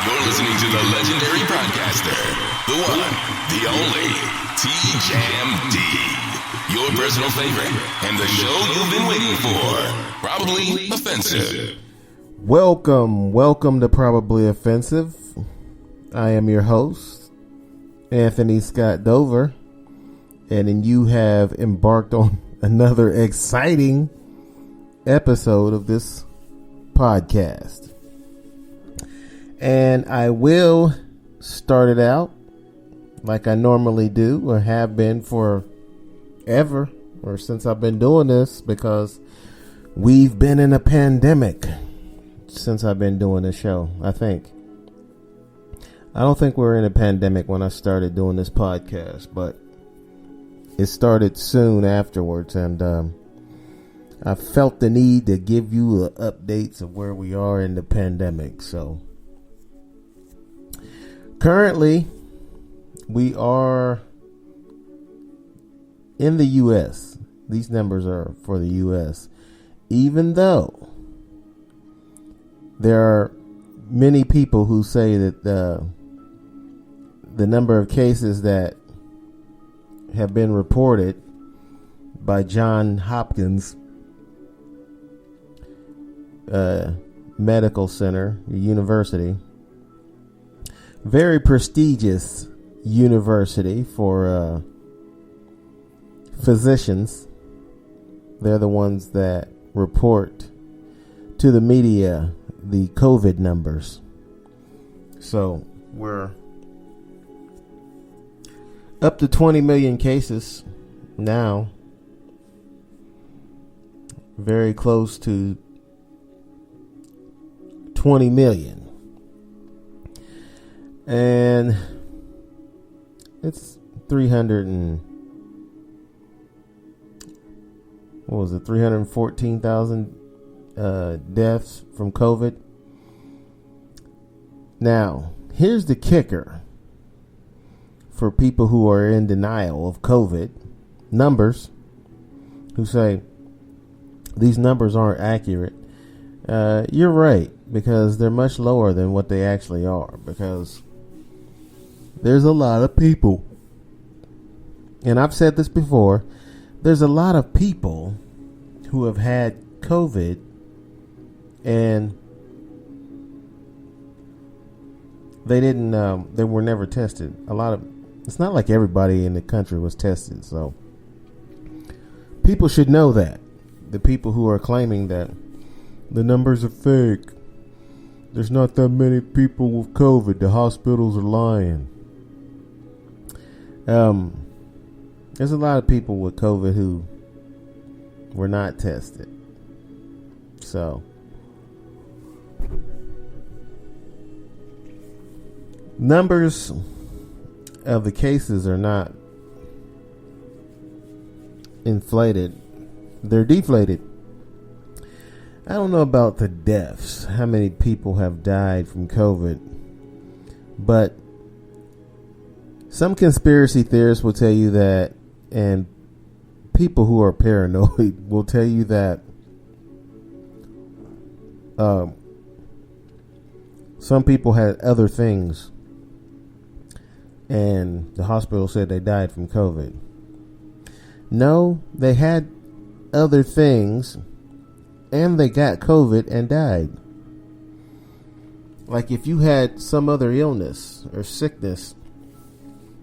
You're listening to the legendary broadcaster, the one, the only, T-Jam D. Your personal favorite, and the show you've been waiting for. Probably Offensive. Welcome to Probably Offensive. I am your host, Anthony Scott Dover, and then you have embarked on another exciting episode of this podcast. And I will start it out like I normally do, or have been for ever, or since I've been doing this, because we've been in a pandemic since I've been doing this show. I don't think we were in a pandemic when I started doing this podcast, but it started soon afterwards, and I felt the need to give you updates of where we are in the pandemic. So currently we are in the U.S. These numbers are for the U.S. Even though there are many people who say that the number of cases that have been reported by Johns Hopkins Medical Center, University, very prestigious university for physicians. They're the ones that report to the media the COVID numbers. So we're up to 20 million cases now, very close to 20 million. And it's 314,000 deaths from COVID. Now, here's the kicker for people who are in denial of COVID numbers, who say these numbers aren't accurate. You're right, because they're much lower than what they actually are, because there's a lot of people, and I've said this before, there's a lot of people who have had COVID and they were never tested. It's not like everybody in the country was tested, so people should know that. The people who are claiming that the numbers are fake, there's not that many people with COVID, the hospitals are lying. There's a lot of people with COVID who were not tested. So numbers of the cases are not inflated, they're deflated. I don't know about the deaths, how many people have died from COVID, but some conspiracy theorists will tell you that, and people who are paranoid will tell you that some people had other things, and the hospital said they died from COVID. No, they had other things, and they got COVID and died. Like if you had some other illness or sickness,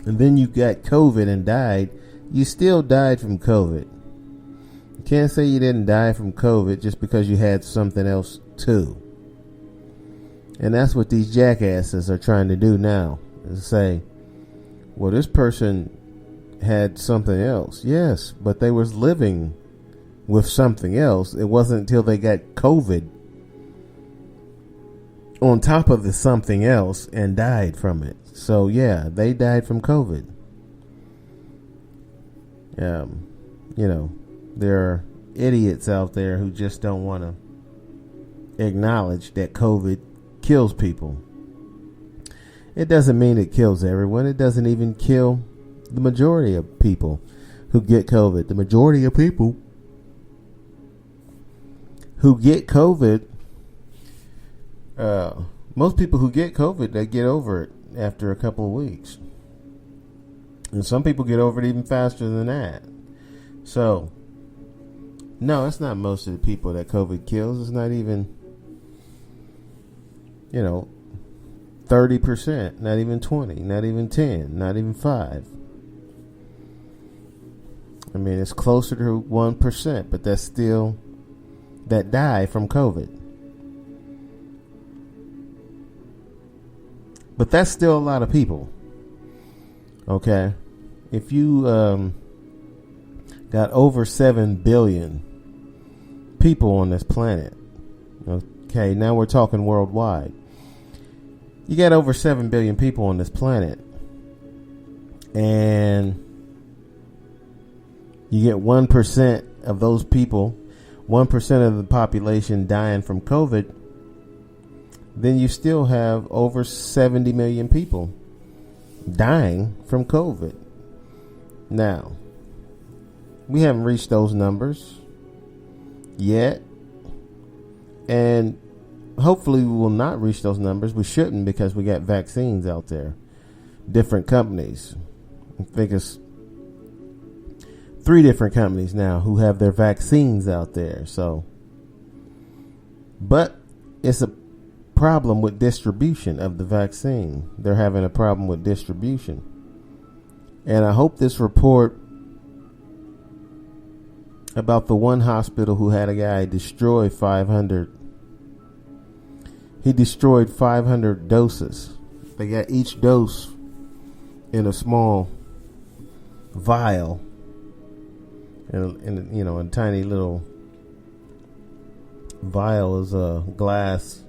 and then you got COVID and died, you still died from COVID. You can't say you didn't die from COVID just because you had something else too. And that's what these jackasses are trying to do now, is say, well, this person had something else. Yes, but they was living with something else. It wasn't until they got COVID on top of the something else and died from it. So yeah, they died from COVID. There are idiots out there who just don't want to acknowledge that COVID kills people. It doesn't mean it kills everyone. It doesn't even kill the majority of people who get COVID. The majority of people who get COVID most people who get COVID, they get over it after a couple of weeks. And some people get over it even faster than that. So, no, it's not most of the people that COVID kills. It's not even, 30%, not even 20, not even 10, not even 5. I mean, it's closer to 1%, but that's still that die from COVID. But that's still a lot of people. Okay? If you got over 7 billion people on this planet, okay, now we're talking worldwide. You got over 7 billion people on this planet, and you get 1% of those people, 1% of the population dying from COVID, then you still have over 70 million people dying from COVID. Now, we haven't reached those numbers yet, and hopefully we will not reach those numbers. We shouldn't, because we got vaccines out there. Different companies. I think it's 3 different companies now who have their vaccines out there. So, but it's a problem with distribution of the vaccine. They're having a problem with distribution. And I hope this report about the one hospital who had a guy destroy 500. He destroyed 500 doses. They got each dose in a small vial, and a tiny little vial is a glass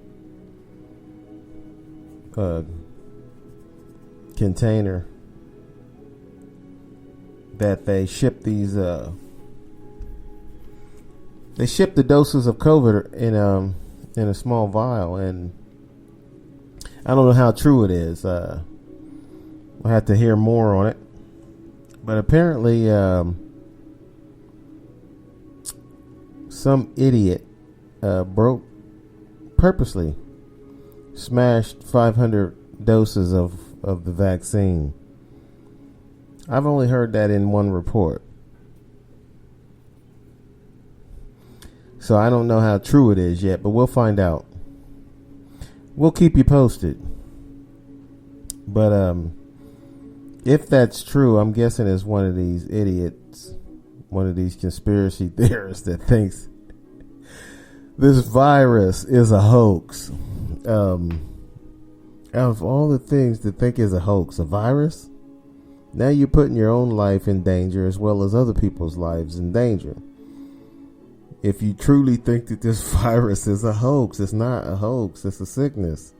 container that they ship these. They ship the doses of COVID in a small vial, and I don't know how true it is. I have to hear more on it, but apparently, some idiot purposely smashed 500 doses of the vaccine. I've only heard that in one report, so I don't know how true it is yet, but we'll find out. We'll keep you posted. But if that's true, I'm guessing it's one of these idiots, one of these conspiracy theorists that thinks this virus is a hoax. Out of all the things to think is a hoax, a virus, now you're putting your own life in danger as well as other people's lives in danger. If you truly think that this virus is a hoax, it's not a hoax, it's a sickness.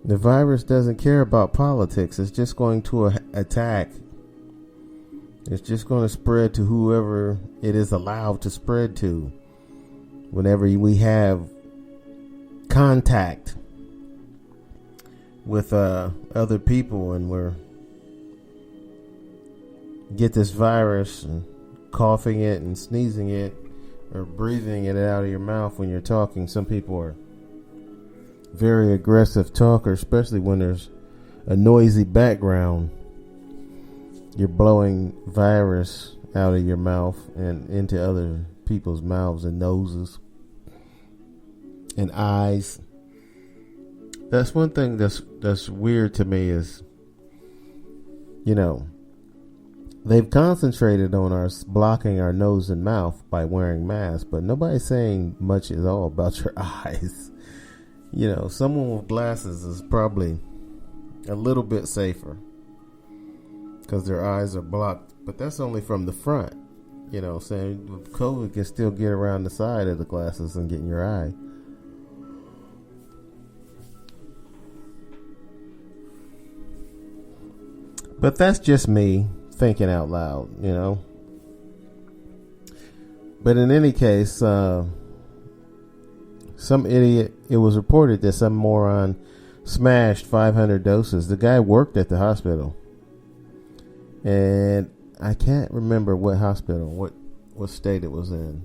The virus doesn't care about politics. It's just going to attack. It's just going to spread to whoever it is allowed to spread to. Whenever we have contact with other people, and we're get this virus and coughing it and sneezing it or breathing it out of your mouth when you're talking. Some people are very aggressive talkers, especially when there's a noisy background. You're blowing virus out of your mouth and into other people's mouths and noses and eyes. That's one thing that's weird to me is, they've concentrated on us blocking our nose and mouth by wearing masks, but nobody's saying much at all about your eyes. Someone with glasses is probably a little bit safer because their eyes are blocked, but that's only from the front. Saying COVID can still get around the side of the glasses and get in your eye. But that's just me thinking out loud, But in any case, some idiot, it was reported that some moron smashed 500 doses. The guy worked at the hospital. And I can't remember what hospital, what state it was in.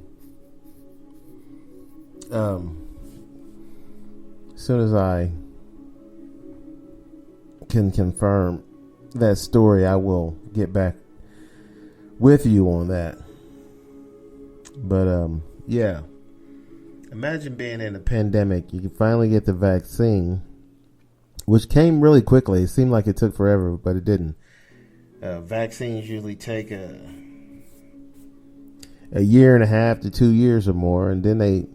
as soon as I can confirm that story, I will get back with you on that. But yeah, imagine being in a pandemic. You can finally get the vaccine, which came really quickly. It seemed like it took forever, but it didn't. Vaccines usually take a year and a half to 2 years or more, and then they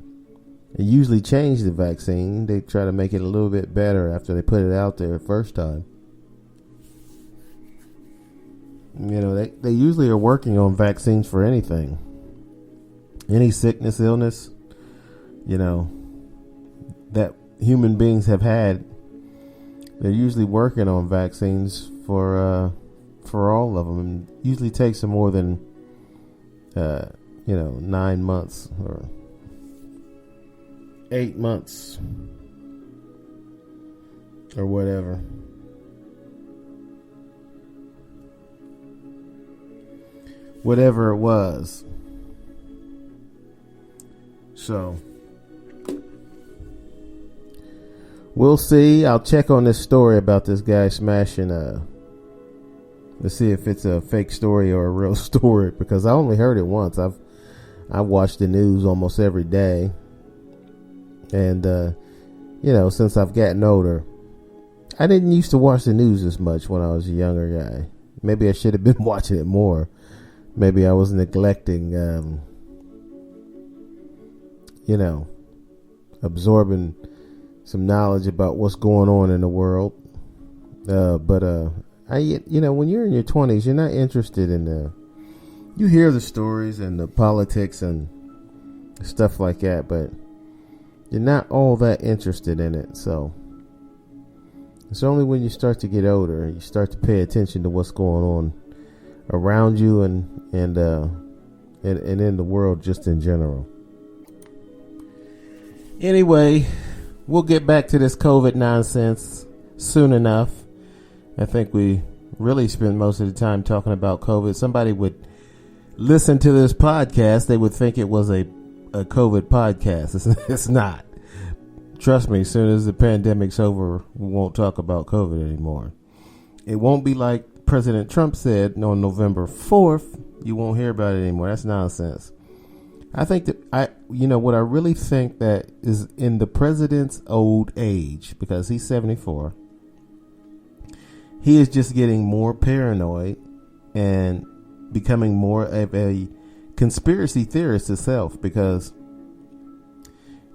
usually change the vaccine. They try to make it a little bit better after they put it out there the first time. You know, they usually are working on vaccines for anything. Any sickness, illness, you know, that human beings have had. They're usually working on vaccines for all of them. And usually takes them more than 9 months or 8 months or whatever. Whatever it was. So we'll see. I'll check on this story about this guy smashing let's see if it's a fake story or a real story, because I only heard it once. I watch the news almost every day. And since I've gotten older, I didn't used to watch the news as much when I was a younger guy. Maybe I should have been watching it more. Maybe I was neglecting absorbing some knowledge about what's going on in the world. But when you're in your 20s, you're not interested in you hear the stories and the politics and stuff like that, but you're not all that interested in it. So it's only when you start to get older, you start to pay attention to what's going on around you and in the world just in general. Anyway, we'll get back to this COVID nonsense soon enough. I think we really spend most of the time talking about COVID. Somebody would listen to this podcast, they would think it was a COVID podcast. It's not. Trust me, as soon as the pandemic's over, we won't talk about COVID anymore. It won't be like President Trump said on November 4th. You won't hear about it anymore. That's nonsense. I think that what I really think that is in the president's old age, because he's 74, he is just getting more paranoid and becoming more of a conspiracy theorist himself, because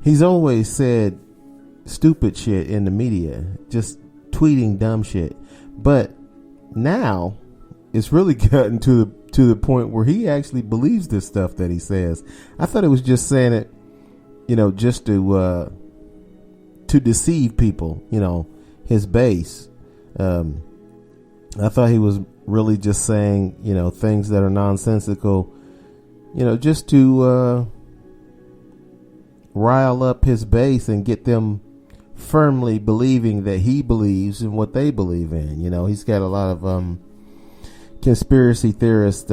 he's always said stupid shit in the media, just tweeting dumb shit. But now it's really gotten to the point where he actually believes this stuff that he says. I thought it was just saying it, just to deceive people, his base. I thought he was really just saying, things that are nonsensical, just to rile up his base and get them firmly believing that he believes in what they believe in. He's got a lot of conspiracy theorist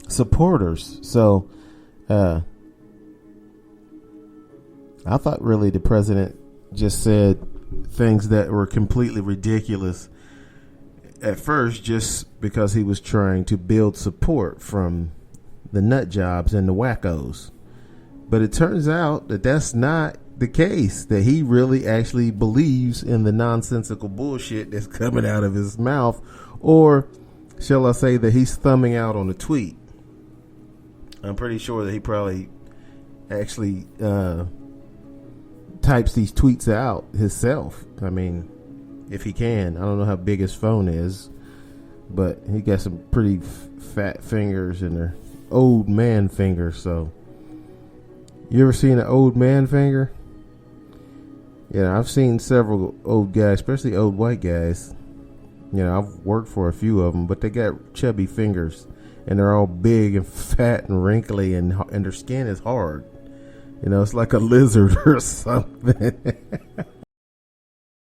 supporters. So I thought really the president just said things that were completely ridiculous at first, just because he was trying to build support from the nut jobs and the wackos. But it turns out that that's not the case, that he really actually believes in the nonsensical bullshit that's coming out of his mouth, or shall I say that he's thumbing out on a tweet. I'm pretty sure that he probably actually types these tweets out himself. I mean, if he can. I don't know how big his phone is, but he got some pretty fat fingers, and they're old man fingers. So you ever seen an old man finger? Yeah, I've seen several old guys, especially old white guys. I've worked for a few of them, but they got chubby fingers, and they're all big and fat and wrinkly, and their skin is hard. It's like a lizard or something.